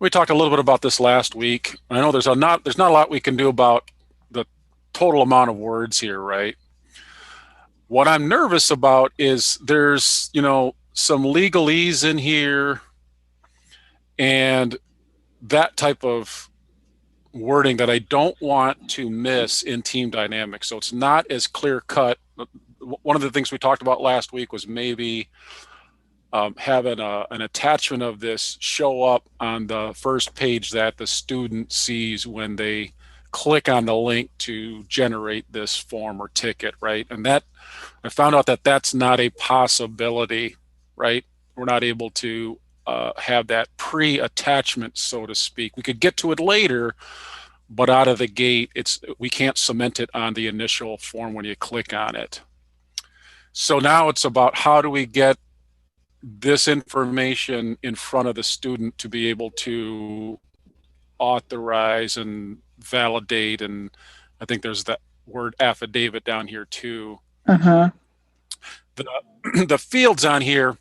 We talked a little bit about this last week. I know there's not a lot we can do about the total amount of words here, right? What I'm nervous about is there's, some legalese in here and that type of wording that I don't want to miss in TeamDynamix. So it's not as clear cut. One of the things we talked about last week was maybe having an attachment of this show up on the first page that the student sees when they click on the link to generate this form or ticket, right? And that I found out that that's not a possibility, right? We're not able to have that pre-attachment, so to speak. We could get to it later, but out of the gate, we can't cement it on the initial form when you click on it. So now it's about how do we get this information in front of the student to be able to authorize and validate, and I think there's that word affidavit down here too. The fields on here,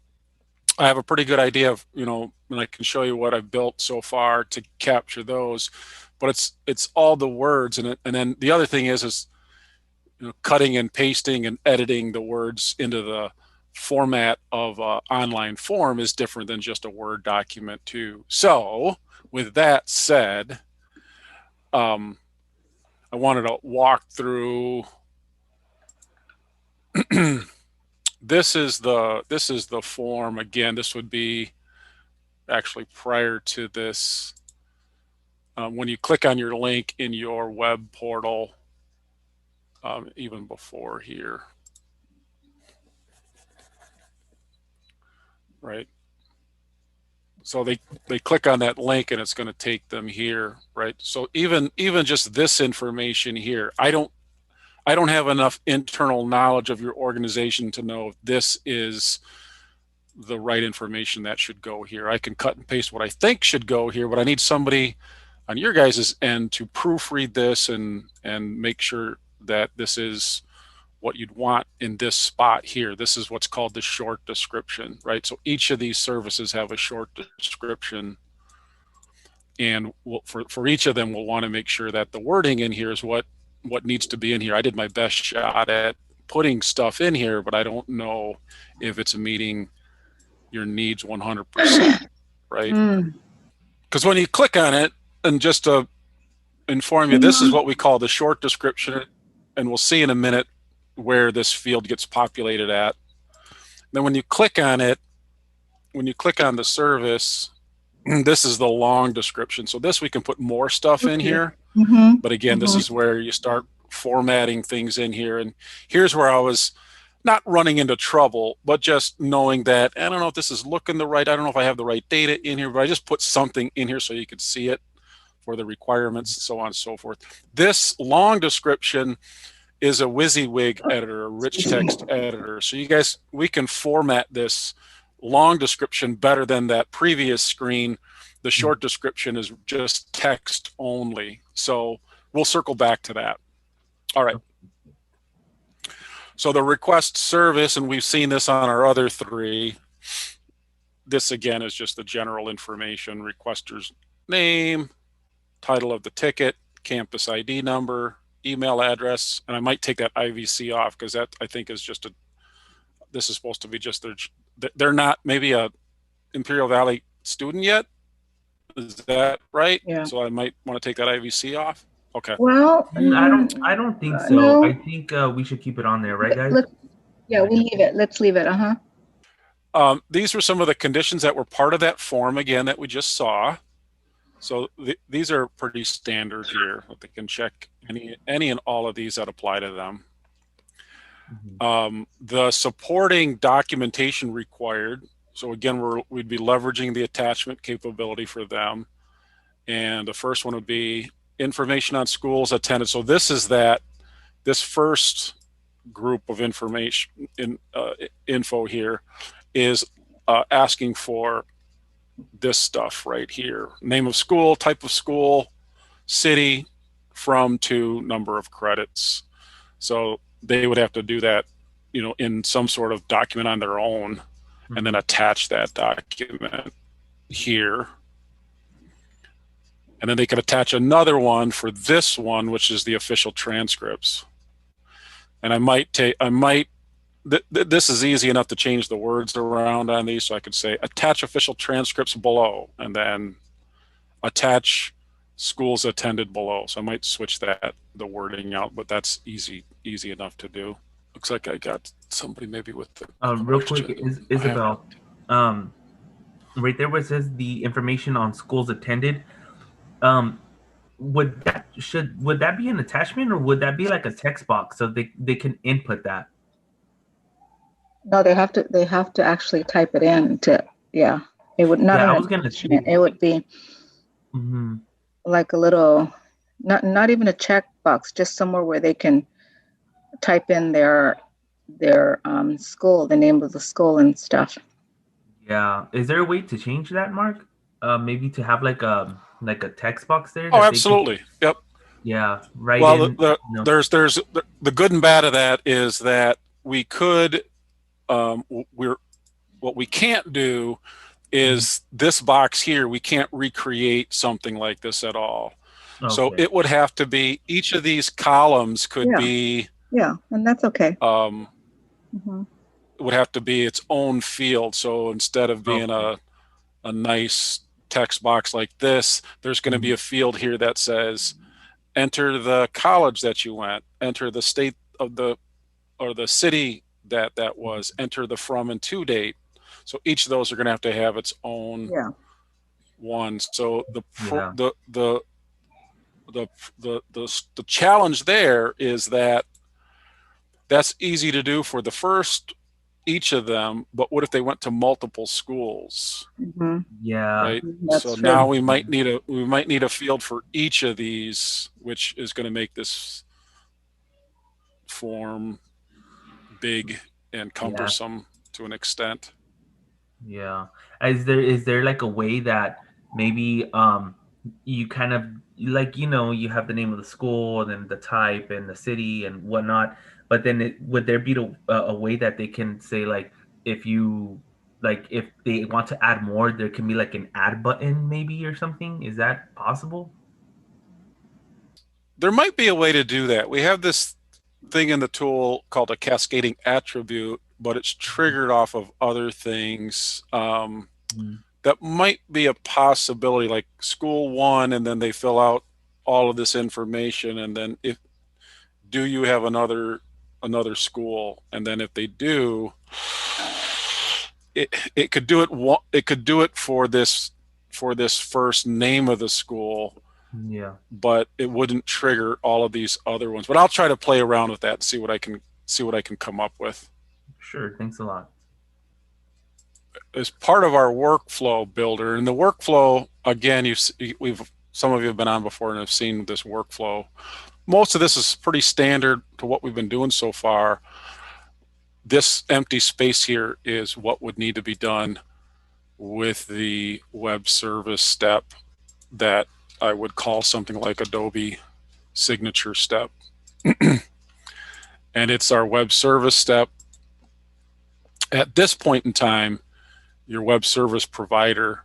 I have a pretty good idea of, and I can show you what I've built so far to capture those, but it's all the words, and then the other thing is cutting and pasting and editing the words into the format of an online form is different than just a Word document too. So with that said, I wanted to walk through this is the form. Again, this would be actually prior to this. When you click on your link in your web portal, even before here, right? So they click on that link and it's going to take them here, right? So even just this information here, I don't have enough internal knowledge of your organization to know if this is the right information that should go here. I can cut and paste what I think should go here, but I need somebody on your guys' end to proofread this and make sure that this is what you'd want in this spot here. This is what's called the short description, right? So each of these services have a short description, and for each of them, we'll want to make sure that the wording in here is what needs to be in here. I did my best shot at putting stuff in here, but I don't know if it's meeting your needs 100%, right? Because when you click on it, and just to inform you, this is what we call the short description, and we'll see in a minute where this field gets populated at. Then when you click on it, when you click on the service, this is the long description. So this we can put more stuff in here. But again, this is where you start formatting things in here. And here's where I was not running into trouble, but just knowing that, I don't know if this is looking the right, I don't know if I have the right data in here, but I just put something in here so you could see it for the requirements, so on and so forth. This long description is a WYSIWYG editor, a rich text editor. So you guys, we can format this long description better than that previous screen. The short description is just text only. So we'll circle back to that. All right. So the request service, and we've seen this on our other three. This again is just the general information: requester's name, title of the ticket, campus ID number, email address, and I might take that IVC off because that I think is just this is supposed to be just they're not maybe a Imperial Valley student yet. Is that right? Yeah. So I might want to take that IVC off. Okay. Well, I don't think so. No. I think we should keep it on there, right, guys? Yeah, we leave it. Let's leave it. These were some of the conditions that were part of that form again that we just saw. So these are pretty standard here. They can check any and all of these that apply to them. The supporting documentation required. So again, we'd be leveraging the attachment capability for them. And the first one would be information on schools attended. So this is this first group of information info here is asking for this stuff right here: name of school, type of school, city, from, to, number of credits. So they would have to do that, in some sort of document on their own, and then attach that document here. And then they could attach another one for this one, which is the official transcripts. And I might this is easy enough to change the words around on these. So I could say attach official transcripts below, and then attach schools attended below. So I might switch the wording out, but that's easy enough to do. Looks like I got somebody maybe with the real quick, Isabel, right there where it says the information on schools attended, would that be an attachment, or would that be like a text box so they can input that? No, they have to actually type it in to, yeah. It would not. Yeah, an attachment. It would be like a little, not even a check box, just somewhere where they can type in their school, the name of the school and stuff. Yeah. Is there a way to change that, Mark? Maybe to have like a text box there? Oh, absolutely. Yep. Yeah. Right. Well, there's the good and bad of that is that we could, what we can't do is this box here. We can't recreate something like this at all. Okay. So it would have to be, each of these columns could be. Yeah, and that's okay. It would have to be its own field. So instead of being a nice text box like this, there's going to be a field here that says, enter the college that you went, enter the state of or the city that was, enter the from and to date. So each of those are going to have its own one. So the challenge there is that that's easy to do for the first each of them, but what if they went to multiple schools? Yeah. Right. So true. Now we might need a field for each of these, which is going to make this form big and cumbersome to an extent. Yeah. Is there like a way that maybe you kind of like, you have the name of the school and then the type and the city and whatnot, but then would there be a way that they can say, like, if they want to add more, there can be like an add button maybe or something? Is that possible? There might be a way to do that. We have this thing in the tool called a cascading attribute, but it's triggered off of other things. That might be a possibility, like school one, and then they fill out all of this information, and then do you have another school? And then if they do, it could do it. It could do it for this first name of the school. Yeah. But it wouldn't trigger all of these other ones. But I'll try to play around with that and see what I can come up with. Sure. Thanks a lot. As part of our workflow builder, and the workflow, again, some of you have been on before and have seen this workflow. Most of this is pretty standard to what we've been doing so far. This empty space here is what would need to be done with the web service step that I would call something like Adobe signature step. And it's our web service step. At this point in time, your web service provider,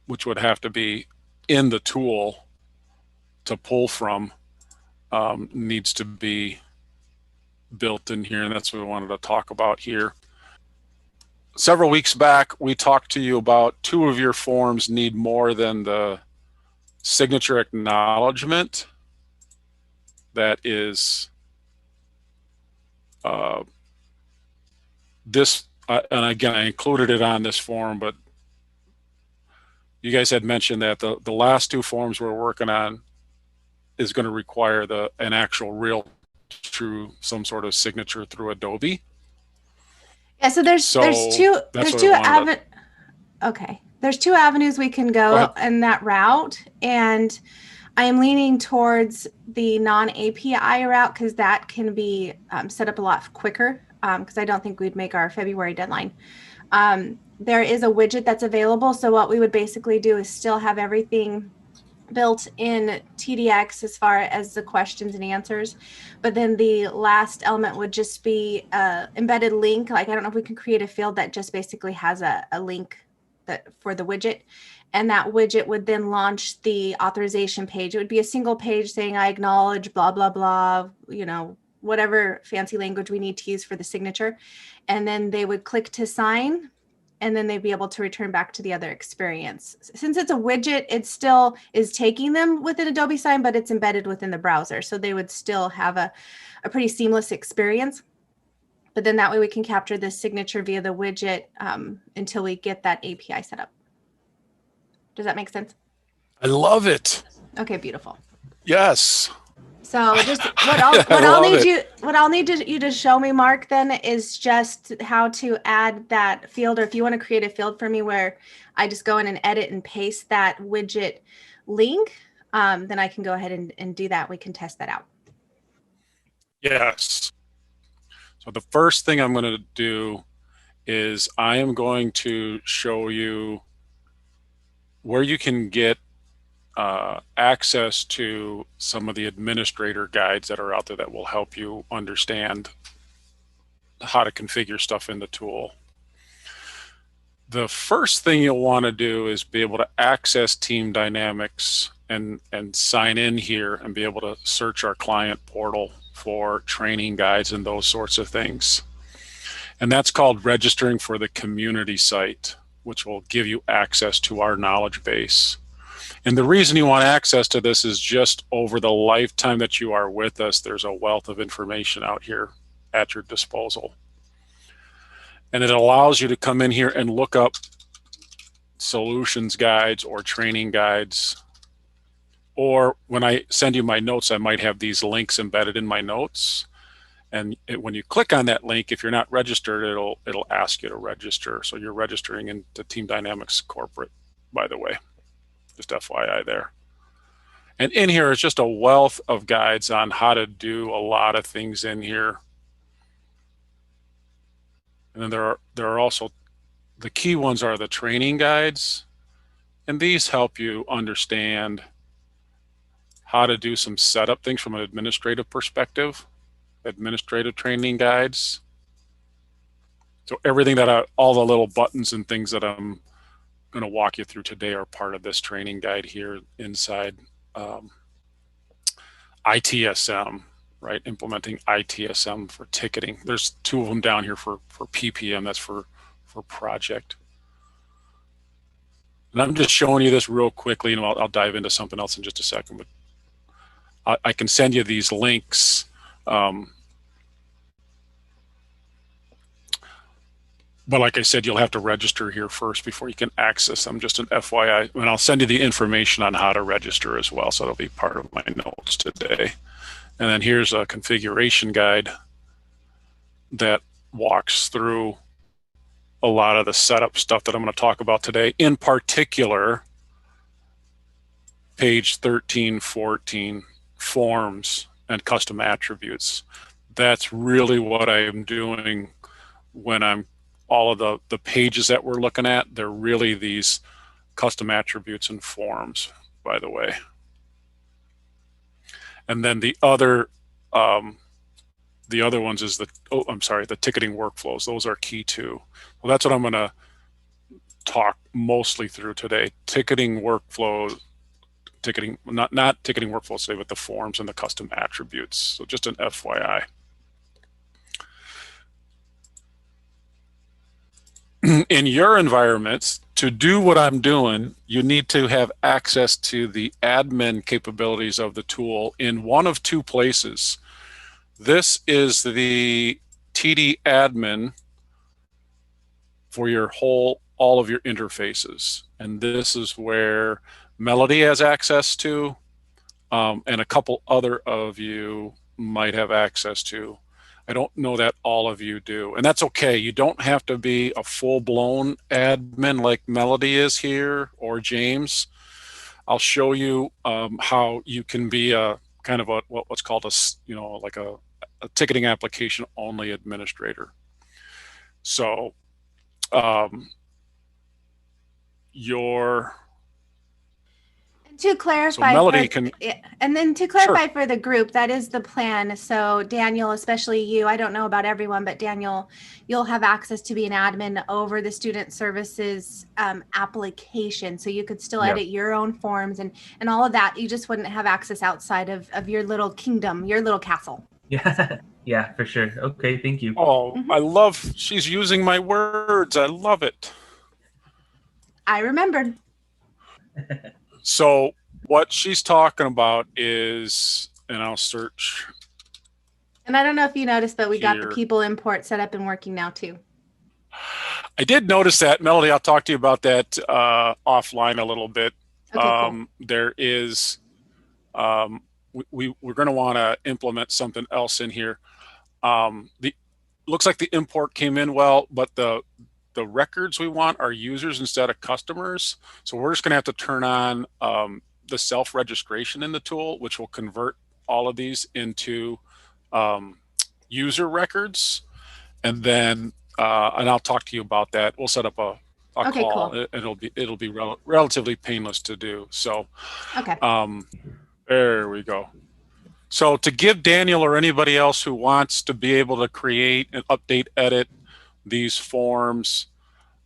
which would have to be in the tool to pull from, needs to be built in here, and that's what we wanted to talk about here. Several weeks back, we talked to you about 2 of your forms need more than the signature acknowledgement. That is this, and again, I included it on this form, but you guys had mentioned that the last 2 forms we're working on is going to require an actual real true some sort of signature through Adobe. Yeah, so there's two avenues we can go in that route, and I am leaning towards the non-API route because that can be set up a lot quicker, because I don't think we'd make our February deadline. There is a widget that's available, so what we would basically do is still have everything built in TDX as far as the questions and answers, but then the last element would just be an embedded link. Like, I don't know if we can create a field that just basically has a link that for the widget, and that widget would then launch the authorization page. It would be a single page saying, I acknowledge, blah, blah, blah, you know, whatever fancy language we need to use for the signature. And then they would click to sign, and then they'd be able to return back to the other experience. Since it's a widget, it still is taking them within Adobe Sign, but it's embedded within the browser. So they would still have a pretty seamless experience. But then that way we can capture the signature via the widget until we get that API set up. Does that make sense? I love it. Okay, beautiful. Yes. So just what I'll need you to show me, Mark, then is just how to add that field, or if you want to create a field for me where I just go in and edit and paste that widget link, then I can go ahead and do that. We can test that out. Yes. So the first thing I'm going to do is I am going to show you where you can get access to some of the administrator guides that are out there that will help you understand how to configure stuff in the tool. The first thing you'll want to do is be able to access TeamDynamix and sign in here and be able to search our client portal for training guides and those sorts of things. And that's called registering for the community site, which will give you access to our knowledge base. And the reason you want access to this is just over the lifetime that you are with us, there's a wealth of information out here at your disposal. And it allows you to come in here and look up solutions guides or training guides. Or when I send you my notes, I might have these links embedded in my notes. And when you click on that link, if you're not registered, it'll ask you to register. So you're registering into TeamDynamix Corporate, by the way. Just FYI there. And in here is just a wealth of guides on how to do a lot of things in here. And then there are also, the key ones are the training guides. And these help you understand how to do some setup things from an administrative perspective, administrative training guides. So everything that all the little buttons and things that I'm going to walk you through today are part of this training guide here inside ITSM, right? Implementing ITSM for ticketing. There's two of them down here for PPM, that's for project. And I'm just showing you this real quickly, and I'll dive into something else in just a second, but I can send you these links. But like I said, you'll have to register here first before you can access them, just an FYI. And I'll send you the information on how to register as well, so it'll be part of my notes today. And then here's a configuration guide that walks through a lot of the setup stuff that I'm going to talk about today. In particular, page 13, 14, forms and custom attributes. That's really what I am doing when I'm all of the pages that we're looking at. They're really these custom attributes and forms, by the way. And then the other ones is the ticketing workflows. Those are key too. Well, that's what I'm going to talk mostly through today. Ticketing workflows, not ticketing workflows today, but the forms and the custom attributes. So just an FYI. In your environments, to do what I'm doing, you need to have access to the admin capabilities of the tool in one of two places. This is the TD admin for all of your interfaces. And this is where Melody has access to, and a couple other of you might have access to. I don't know that all of you do, and that's okay. You don't have to be a full-blown admin like Melody is here or James. I'll show you how you can be a kind of what's called a ticketing application only administrator. So To clarify, Melody can, and then to sure. clarify for the group, that is the plan. So Daniel, especially you, I don't know about everyone, but Daniel, you'll have access to be an admin over the student services application. So you could still edit your own forms and all of that. You just wouldn't have access outside of your little kingdom, your little castle. Yeah, yeah, for sure. Okay, thank you. Oh, I love, she's using my words. I love it. I remembered. So what she's talking about is, and I'll search. And I don't know if you noticed, but we got the Here. people import set up and working now too. I did notice that, Melody. I'll talk to you about that offline a little bit. Okay, cool. There is, we're going to want to implement something else in here. Looks like the import came in well, but the records we want are users instead of customers. So we're just going to have to turn on the self-registration in the tool, which will convert all of these into user records. And then, and I'll talk to you about that. We'll set up a Okay, call. cool. It'll be relatively painless to do. So, Okay. there we go. So to give Daniel or anybody else who wants to be able to create and update, edit these forms,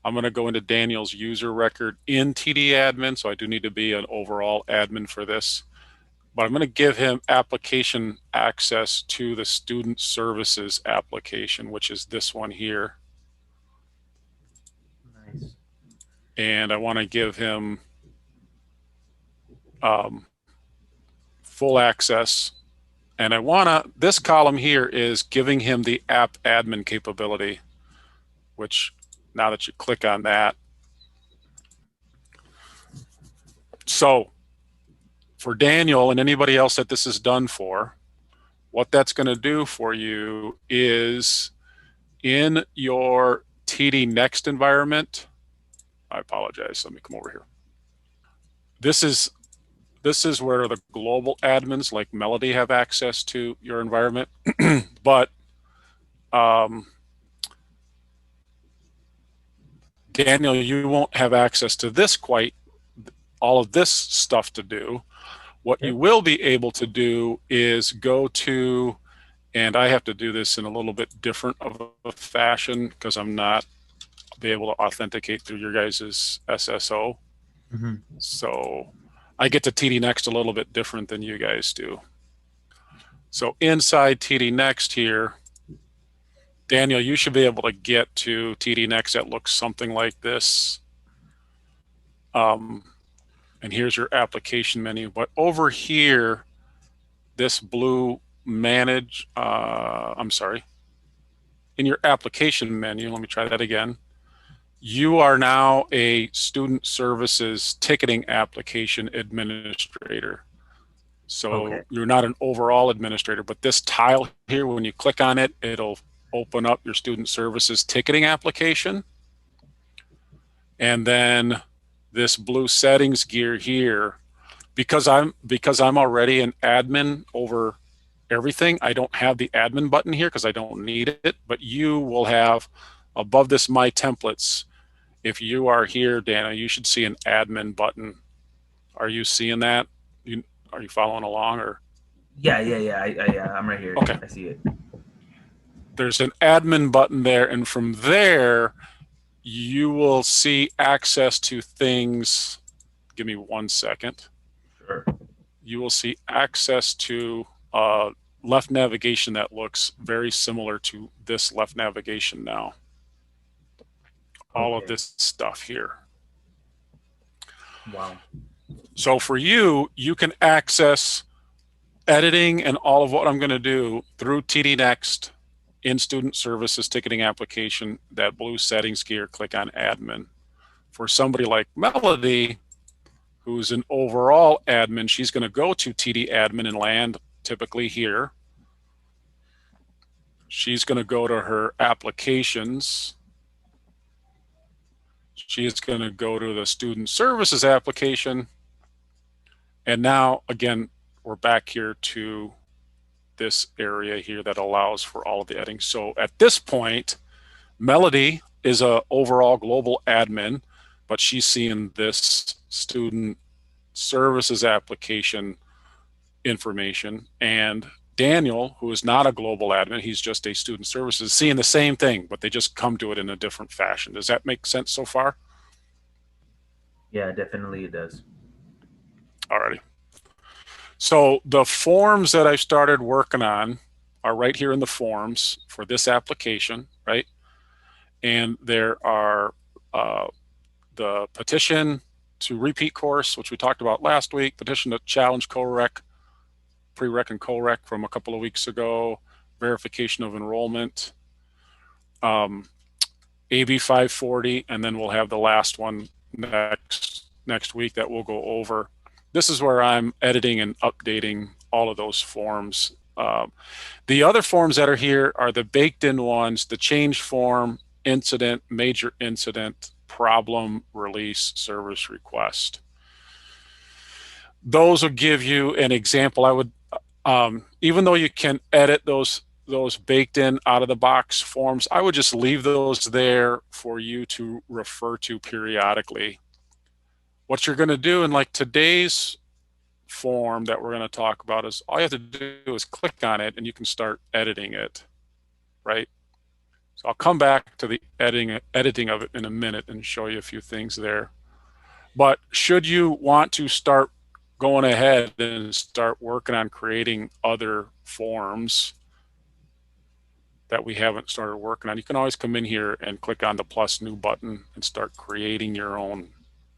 I'm going to go into Daniel's user record in TD admin. So I do need to be an overall admin for this, but I'm going to give him application access to the student services application, which is this one here. Nice. And I want to give him full access. And I want to, this column here is giving him the app admin capability, which now that you click on that. So for Daniel and anybody else that this is done for, what that's going to do for you is in your TD environment, I apologize, let me come over here. This is where the global admins like Melody have access to your environment, but Daniel, you won't have access to this quite, all of this stuff to do. What you will be able to do is go to, and I have to do this in a little bit different of a fashion because I'm not be able to authenticate through your guys' SSO. Mm-hmm. So I get to TD Next a little bit different than you guys do. So inside TD Next here, Daniel, you should be able to get to TD Next that looks something like this. And here's your application menu. But over here, this blue manage, I'm sorry, in your application menu, let me try that again. You are now a student services ticketing application administrator. So you're not an overall administrator, but this tile here, when you click on it, it'll open up your student services ticketing application. And then this blue settings gear here, because I'm already an admin over everything, I don't have the admin button here because I don't need it, but you will have above this My Templates. If you are here, Dana, you should see an admin button. Are you seeing that? Are you following along or? Yeah, I'm right here. Okay. I see it. There's an admin button there, and from there, you will see access to things. Give me 1 second. Sure. You will see access to left navigation that looks very similar to this left navigation now. All of this stuff here. Wow. So for you, you can access editing and all of what I'm going to do through TD Next in student services ticketing application, that blue settings gear, click on admin. For somebody like Melody, who's an overall admin, she's going to go to TD admin and land typically here. She's going to go to her applications. She is going to go to the student services application. And now, again, we're back here to this area here that allows for all of the editing. So at this point, Melody is a overall global admin, but she's seeing this student services application information, and Daniel, who is not a global admin, he's just a student services, seeing the same thing, but they just come to it in a different fashion. Does that make sense so far? Yeah, definitely it does. Alrighty. So the forms that I started working on are right here in the forms for this application, right? And there are the petition to repeat course, which we talked about last week, petition to challenge co-rec, pre-rec and co-rec from a couple of weeks ago, verification of enrollment, AB 540, and then we'll have the last one next week that we'll go over. This is where I'm editing and updating all of those forms. The other forms that are here are the baked in ones, the change form, incident, major incident, problem, release, service request. Those will give you an example. I would, even though you can edit those baked in out of the box forms, I would just leave those there for you to refer to periodically. What you're going to do in like today's form that we're going to talk about is all you have to do is click on it and you can start editing it, right? So I'll come back to the editing of it in a minute and show you a few things there. But should you want to start going ahead and start working on creating other forms that we haven't started working on, you can always come in here and click on the plus new button and start creating your own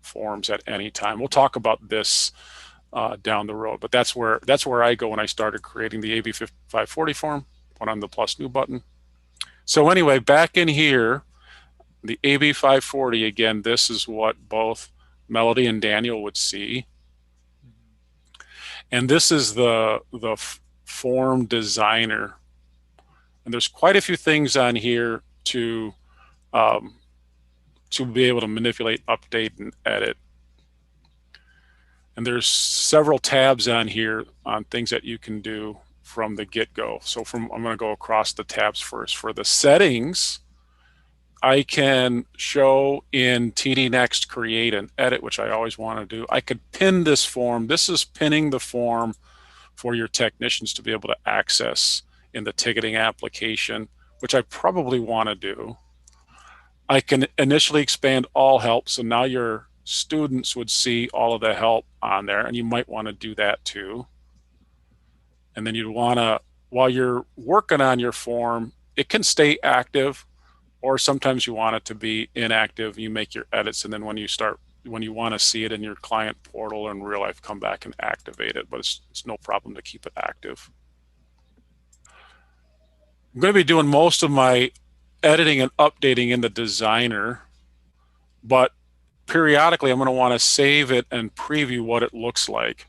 forms at any time. We'll talk about this down the road, but that's where I go when I started creating the AB 540 form. Put on the plus new button. So anyway, back in here, the AB 540, again, this is what both Melody and Daniel would see. And this is the form designer. And there's quite a few things on here to be able to manipulate, update, and edit. And there's several tabs on here on things that you can do from the get-go. So I'm going to go across the tabs first. For the settings, I can show in TDNext create and edit, which I always want to do. I could pin this form. This is pinning the form for your technicians to be able to access in the ticketing application, which I probably want to do. I can initially expand all help, so now your students would see all of the help on there, and you might want to do that too. And then you'd want to, while you're working on your form, it can stay active, or sometimes you want it to be inactive. You make your edits, and then when you want to see it in your client portal or in real life, come back and activate it, but it's no problem to keep it active. I'm going to be doing most of my editing and updating in the designer, but periodically I'm going to want to save it and preview what it looks like.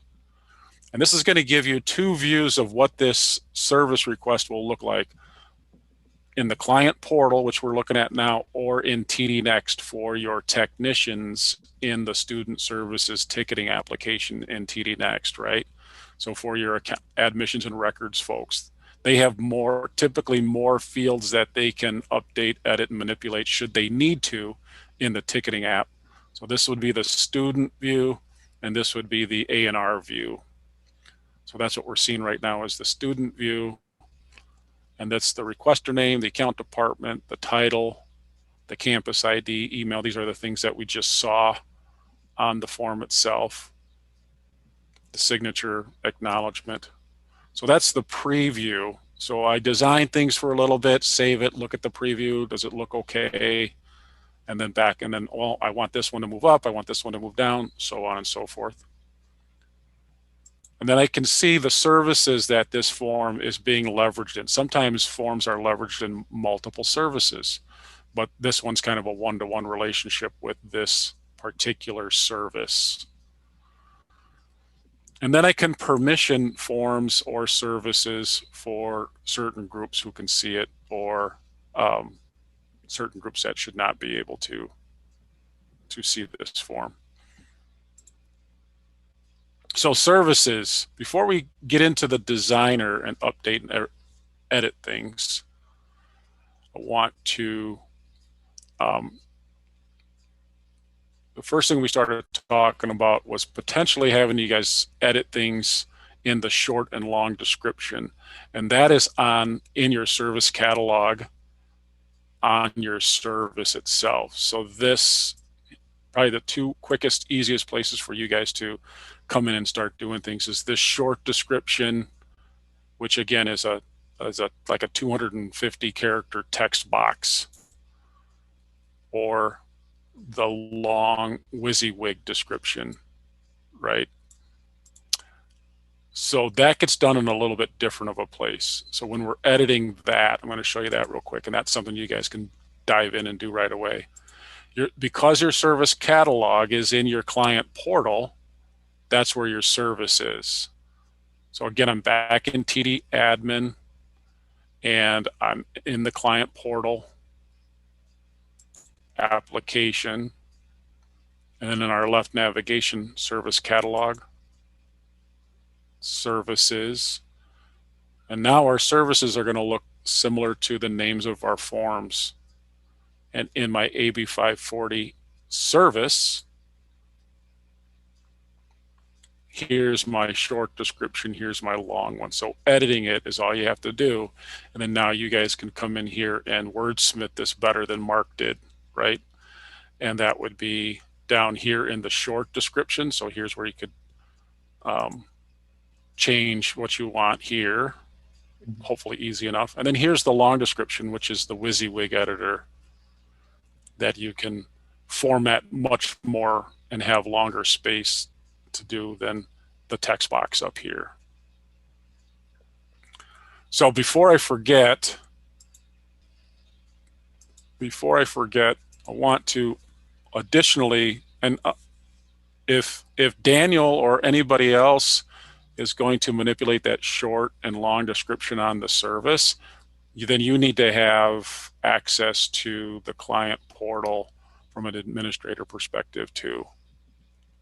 And this is going to give you two views of what this service request will look like in the client portal, which we're looking at now, or in TDNext for your technicians in the student services ticketing application in TDNext, right? So for your admissions and records folks, they have typically more fields that they can update, edit, and manipulate should they need to in the ticketing app. So this would be the student view, and this would be the A&R view. So that's what we're seeing right now is the student view. And that's the requester name, the account department, the title, the campus ID, email. These are the things that we just saw on the form itself. The signature, acknowledgement. So that's the preview. So I design things for a little bit, save it, look at the preview. Does it look okay? And then back, and then, well, I want this one to move up. I want this one to move down, so on and so forth. And then I can see the services that this form is being leveraged in. Sometimes forms are leveraged in multiple services, but this one's kind of a one-to-one relationship with this particular service. And then I can permission forms or services for certain groups who can see it, or certain groups that should not be able to see this form. So services, before we get into the designer and update and edit things, I want to the first thing we started talking about was potentially having you guys edit things in the short and long description. And that is in your service catalog on your service itself. So this probably the two quickest, easiest places for you guys to come in and start doing things is this short description, which again is like a 250 character text box, or the long WYSIWYG description, right? So that gets done in a little bit different of a place. So when we're editing that, I'm going to show you that real quick, and that's something you guys can dive in and do right away. Because your service catalog is in your client portal, that's where your service is. So again, I'm back in TD admin, and I'm in the client portal, application, and then in our left navigation, service catalog, services. And now our services are going to look similar to the names of our forms. And in my AB 540 service, here's my short description, here's my long one. So editing it is all you have to do. And then now you guys can come in here and wordsmith this better than Mark did, right? And that would be down here in the short description. So here's where you could change what you want here, hopefully easy enough. And then here's the long description, which is the WYSIWYG editor that you can format much more and have longer space to do than the text box up here. So before I forget, I want to additionally, and if Daniel or anybody else is going to manipulate that short and long description on the service, then you need to have access to the client portal from an administrator perspective too.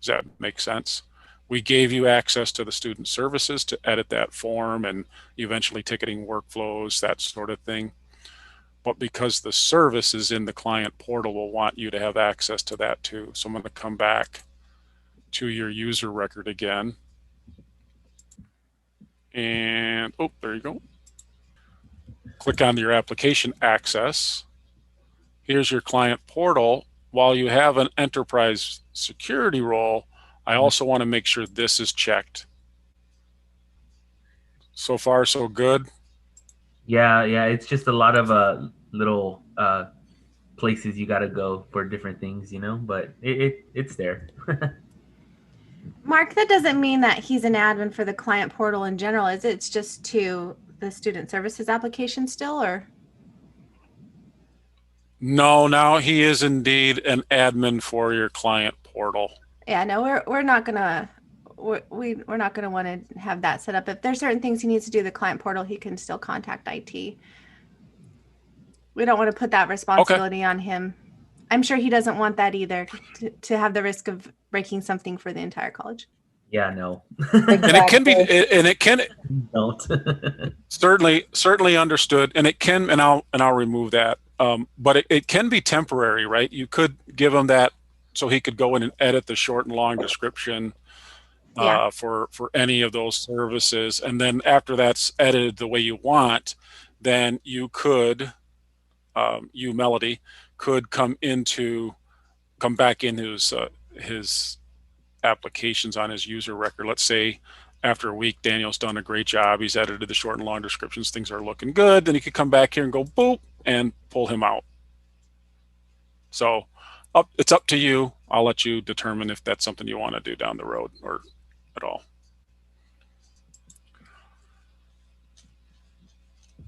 Does that make sense? We gave you access to the student services to edit that form and eventually ticketing workflows, that sort of thing. But because the service is in the client portal, we'll want you to have access to that too. So I'm going to come back to your user record again. And, oh, there you go. Click on your application access. Here's your client portal. While you have an enterprise security role, I also want to make sure this is checked. So far, so good. Yeah, it's just a lot of little places you got to go for different things, you know, but it's there. Mark, that doesn't mean that he's an admin for the client portal in general, is it? It's just to the student services application still, or? No, now he is indeed an admin for your client portal. Yeah, no, we're not gonna we're not gonna want to have that set up. If there's certain things he needs to do the client portal, he can still contact IT. We don't want to put that responsibility on him. I'm sure he doesn't want that either, to have the risk of breaking something for the entire college. Yeah, no. And it can be, and it can don't. certainly understood, and it can, and I'll remove that. But it can be temporary, right? You could give him that so he could go in and edit the short and long description for any of those services, and then after that's edited the way you want, then you could, you Melody, could come back in his applications on his user record. Let's say after a week, Daniel's done a great job. He's edited the short and long descriptions. Things are looking good. Then he could come back here and go boop and pull him out. So it's up to you. I'll let you determine if that's something you want to do down the road or at all.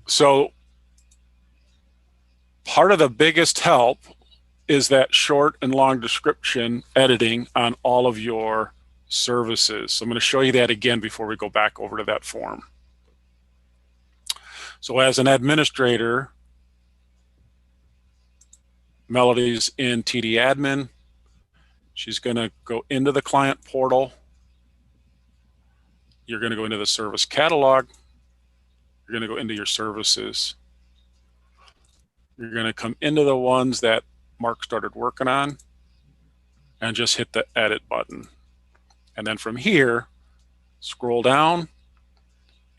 So part of the biggest help is that short and long description editing on all of your services. So I'm going to show you that again before we go back over to that form. So as an administrator, Melody's in TD admin. She's going to go into the client portal. You're going to go into the service catalog. You're going to go into your services. You're going to come into the ones that Mark started working on. and just hit the edit button. And then from here, scroll down,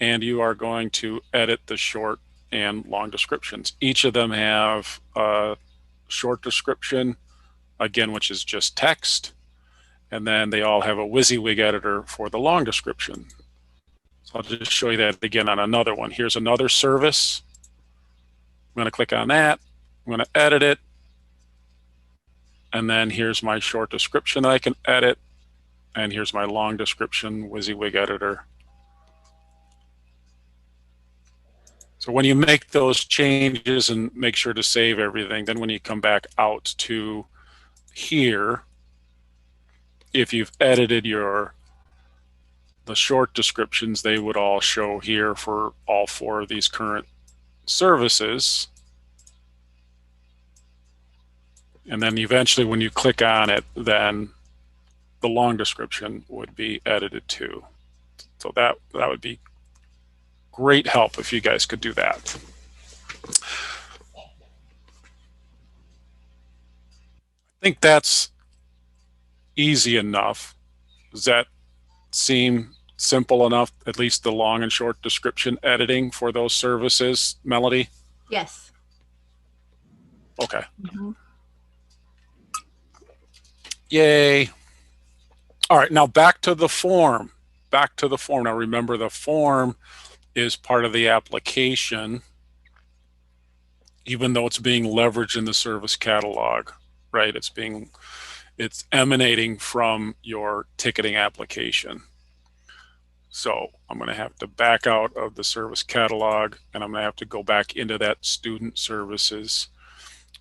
and you are going to edit the short and long descriptions. Each of them have a short description, again, which is just text, and then they all have a WYSIWYG editor for the long description. So I'll just show you that again on another one. Here's another service. I'm going to click on that. I'm going to edit it. And then here's my short description that I can edit. And here's my long description WYSIWYG editor. So when you make those changes and make sure to save everything, then when you come back out to here, if you've edited the short descriptions, they would all show here for all 4 of these current services. And then eventually when you click on it, then the long description would be edited too. So that would be great help if you guys could do that. I think that's easy enough. Does that seem simple enough, at least the long and short description editing for those services, Melody? Yes. Okay. Yay. All right, now back to the form. Back to the form. Now remember, the form is part of the application, even though it's being leveraged in the service catalog, right? It's emanating from your ticketing application. So I'm going to have to back out of the service catalog, and I'm going to have to go back into that student services.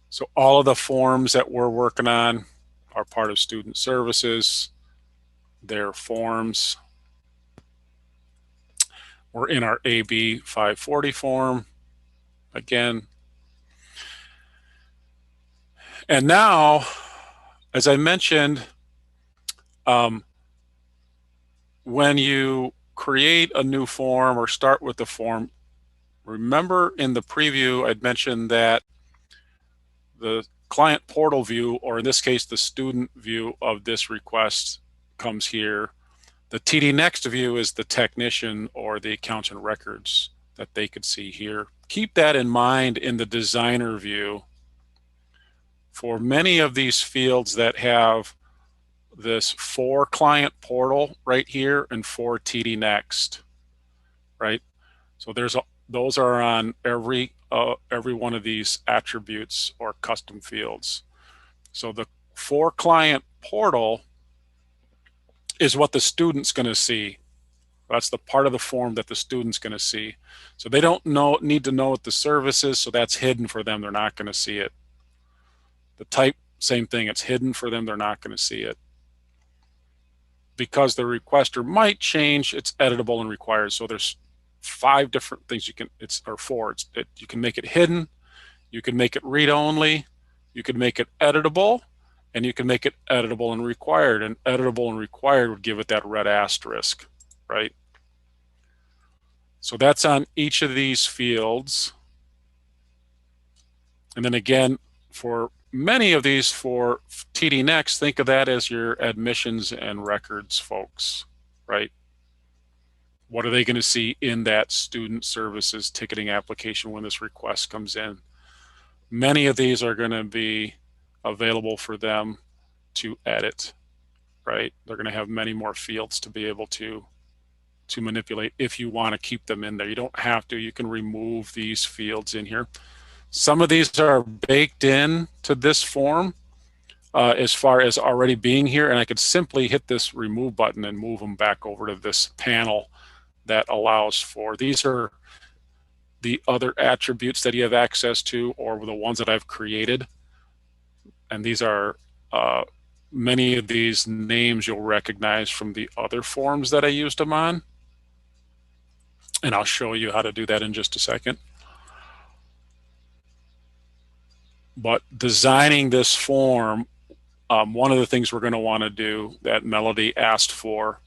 So all of the forms that we're working on are part of student services. They're forms. We're in our AB 540 form again. And now, as I mentioned, when you create a new form or start with the form, remember in the preview I'd mentioned that the client portal view, or in this case the student view of this request, comes here. The TD view is the technician or the accountant records that they could see here. Keep that in mind in the designer view. For many of these fields that have this for client portal right here and for TD Next, right? So those are on every one of these attributes or custom fields. So the for client portal is what the student's going to see. That's the part of the form that the student's going to see. So they don't need to know what the service is, so that's hidden for them. They're not going to see it. The type, same thing. It's hidden for them. They're not going to see it. Because the requester might change, it's editable and required. So there's 5 different things you can, you can make it hidden, you can make it read only, you can make it editable, and you can make it editable and required. And editable and required would give it that red asterisk, right? So that's on each of these fields. And then again, for many of these, for TD Next, think of that as your admissions and records folks, right? What are they going to see in that student services ticketing application when this request comes in? Many of these are going to be available for them to edit, right? They're going to have many more fields to be able to manipulate if you want to keep them in there. You don't have to. You can remove these fields in here. Some of these are baked in to this form as far as already being here, and I could simply hit this remove button and move them back over to this panel that allows for, these are the other attributes that you have access to, or the ones that I've created. And these are many of these names you'll recognize from the other forms that I used them on. And I'll show you how to do that in just a second. But designing this form, one of the things we're going to want to do that Melody asked for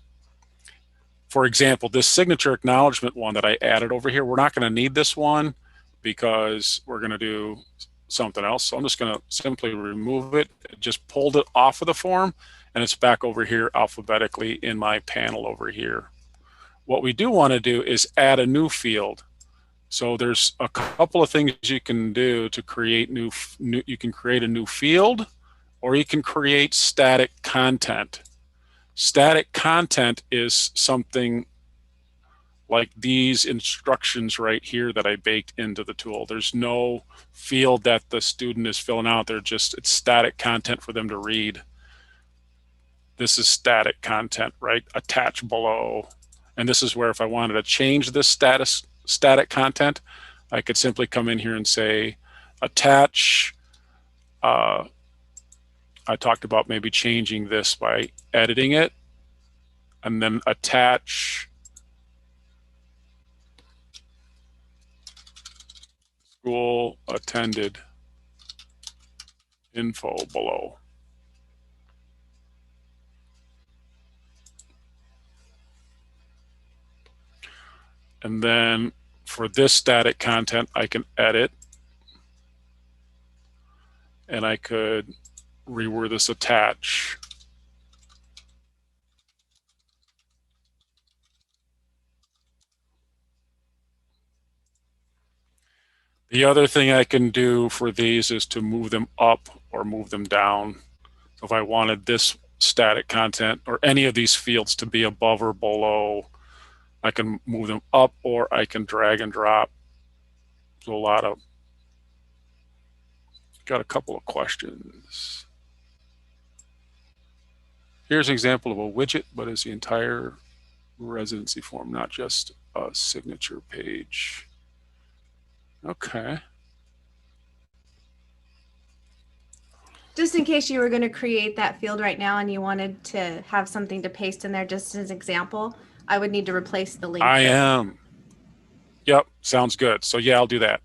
example, this signature acknowledgement one that I added over here, we're not going to need this one because we're going to do something else. So I'm just going to simply remove it. It just pulled it off of the form, and it's back over here alphabetically in my panel over here. What we do want to do is add a new field. So there's a couple of things you can do to create you can create a new field, or you can create static content. Static content is something like these instructions right here that I baked into the tool. There's no field that the student is filling out. It's static content for them to read. This is static content, right? Attach below. And this is where if I wanted to change this static content, I could simply come in here and say attach. I talked about maybe changing this by editing it, and then attach school attended info below. And then for this static content, I can edit, and I could reword this attach. The other thing I can do for these is to move them up or move them down. So if I wanted this static content or any of these fields to be above or below, I can move them up, or I can drag and drop. So got a couple of questions. Here's an example of a widget, but it's the entire residency form, not just a signature page. Okay. Just in case you were going to create that field right now and you wanted to have something to paste in there just as an example, I would need to replace the link. I am. Yep, sounds good. So yeah, I'll do that.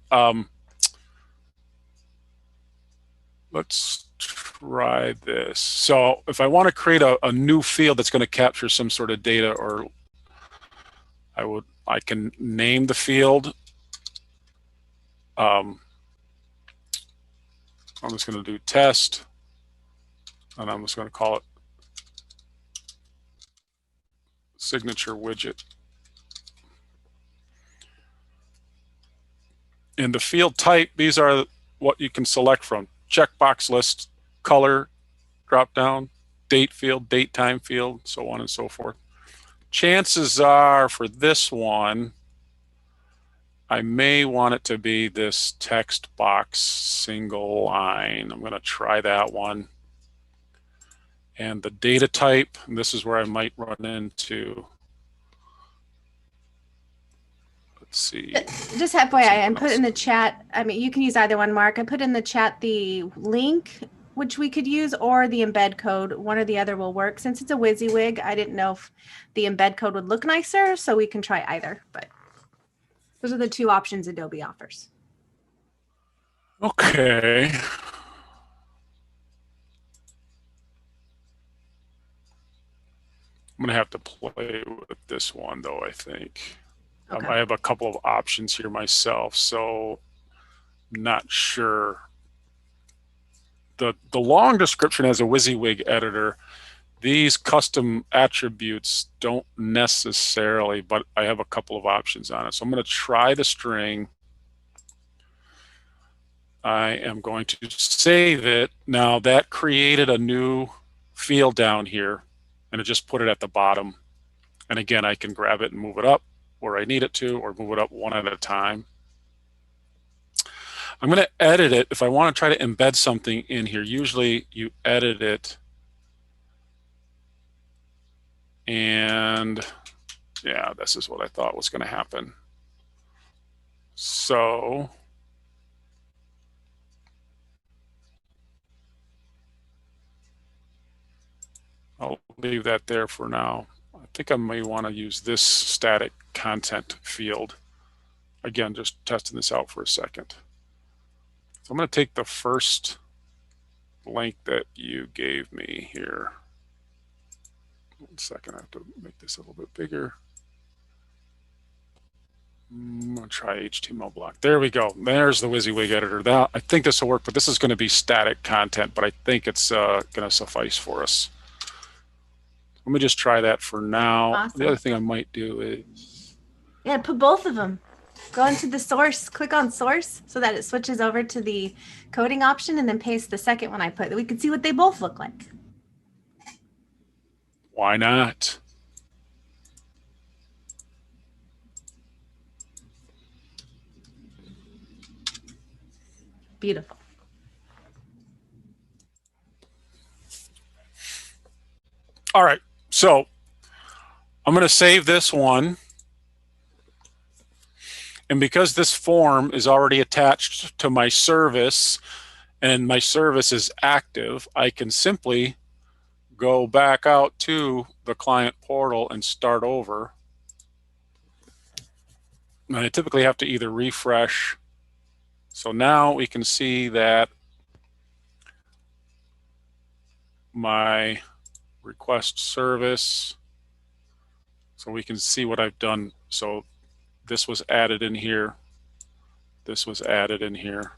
Let's try this. So if I want to create a new field that's going to capture some sort of data, or I can name the field. I'm just going to do test, and I'm just going to call it signature widget. In the field type, these are what you can select from: checkbox list, color, drop down, date field, date time field, so on and so forth. Chances are for this one, I may want it to be this text box single line. I'm going to try that one. And the data type, and this is where I might run into, let's see. Just FYI, I put in the chat, I mean, you can use either one, Mark. I put in the chat the link, which we could use, or the embed code. One or the other will work. Since it's a WYSIWYG, I didn't know if the embed code would look nicer, so we can try either. But those are the two options Adobe offers. Okay. I'm going to have to play with this one, though, I think. Okay. I have a couple of options here myself, so I'm not sure. The long description as a WYSIWYG editor, these custom attributes don't necessarily, but I have a couple of options on it. So I'm going to try the string. I am going to save it. Now that created a new field down here, and it just put it at the bottom. And again, I can grab it and move it up where I need it to, or move it up one at a time. I'm going to edit it. If I want to try to embed something in here, usually you edit it. And yeah, this is what I thought was going to happen. So I'll leave that there for now. I think I may want to use this static content field. Again, just testing this out for a second. So I'm going to take the first link that you gave me here. 1 second, I have to make this a little bit bigger. I'm gonna try HTML block. There we go. There's the WYSIWYG editor. That, I think this will work, but this is going to be static content, but I think it's going to suffice for us. Let me just try that for now. Awesome. The other thing I might do is, Yeah, put both of them. Go into the source, click on source so that it switches over to the coding option, and then paste the second one I put. We can see what they both look like. why not? Beautiful. All right, so I'm going to save this one. And because this form is already attached to my service and my service is active, I can simply go back out to the client portal and start over. And I typically have to either refresh. So now we can see that my request service, so we can see what I've done. So this was added in here. This was added in here.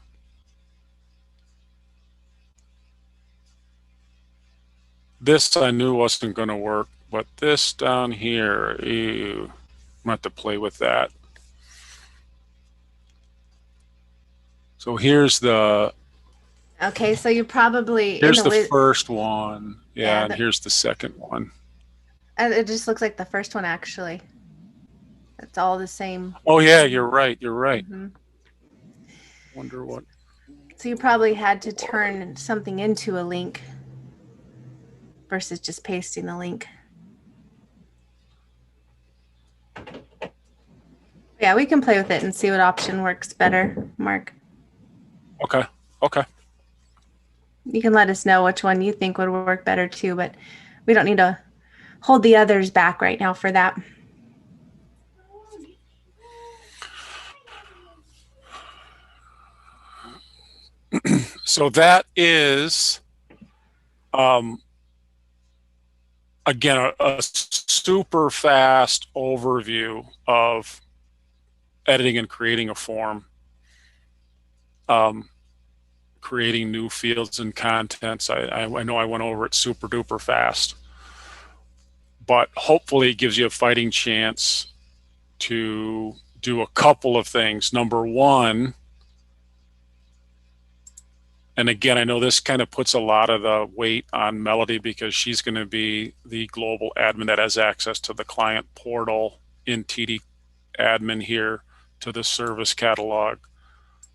This I knew wasn't going to work, but this down here, ew, I'm going to have to play with that. So here's the Okay, so you probably here's the first one. Yeah, and the, here's the second one. And it just looks like the first one actually. It's all the same. Oh yeah, you're right. You're right. Mm-hmm. Wonder what. So you probably had to turn something into a link versus just pasting the link. Yeah, we can play with it and see what option works better, Mark. Okay. Okay. You can let us know which one you think would work better too, but we don't need to hold the others back right now for that. So that is, again, a super fast overview of editing and creating a form, creating new fields and contents. I know I went over it super duper fast, but hopefully it gives you a fighting chance to do a couple of things. Number one, and again, I know this kind of puts a lot of the weight on Melody because she's going to be the global admin that has access to the client portal in TD admin here, to the service catalog,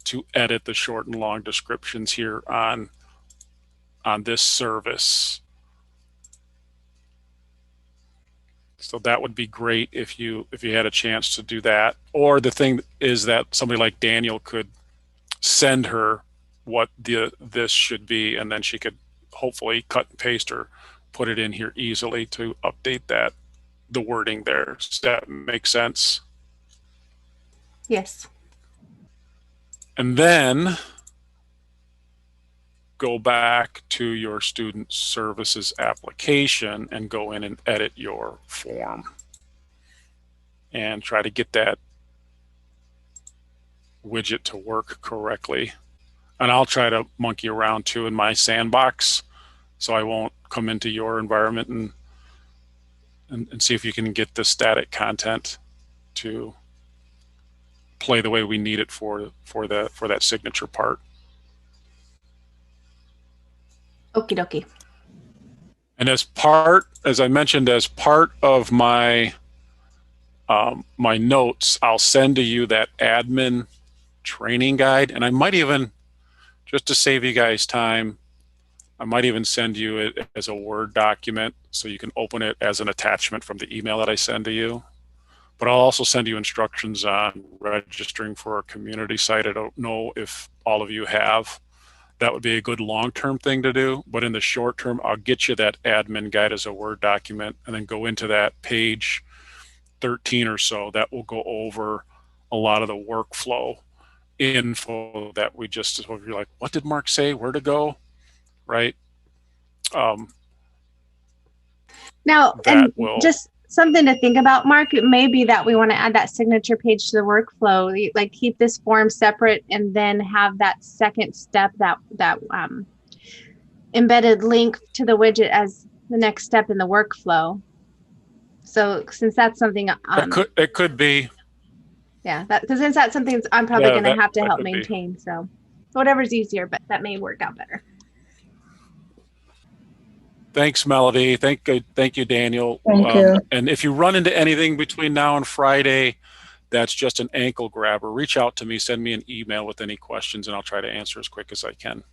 to edit the short and long descriptions here on this service. So that would be great if you had a chance to do that. Or the thing is that somebody like Daniel could send her what this should be, and then she could hopefully cut and paste or put it in here easily to update the wording there. Does that make sense? Yes. And then go back to your student services application and go in and edit your form and try to get that widget to work correctly. And I'll try to monkey around too in my sandbox, so I won't come into your environment and see if you can get the static content to play the way we need it for that signature part. Okie dokie. And as I mentioned, as part of my my notes, I'll send to you that admin training guide, and I might even, just to save you guys time, I might even send you it as a Word document so you can open it as an attachment from the email that I send to you. But I'll also send you instructions on registering for a community site. I don't know if all of you have. That would be a good long-term thing to do. But in the short term, I'll get you that admin guide as a Word document, and then go into that page 13 or so. That will go over a lot of the workflow info that we just, so if you're like, what did Mark say, where to go, right? Now, and something to think about, Mark. It may be that we want to add that signature page to the workflow, like keep this form separate and then have that second step, that embedded link to the widget as the next step in the workflow. So since that's something, it could be. Yeah, since that's something I'm probably going to have to help could be. maintain. So whatever's easier, but that may work out better. Thanks, Melody. Thank you, Daniel. Thank you. And if you run into anything between now and Friday, that's just an ankle grabber, reach out to me, send me an email with any questions, and I'll try to answer as quick as I can.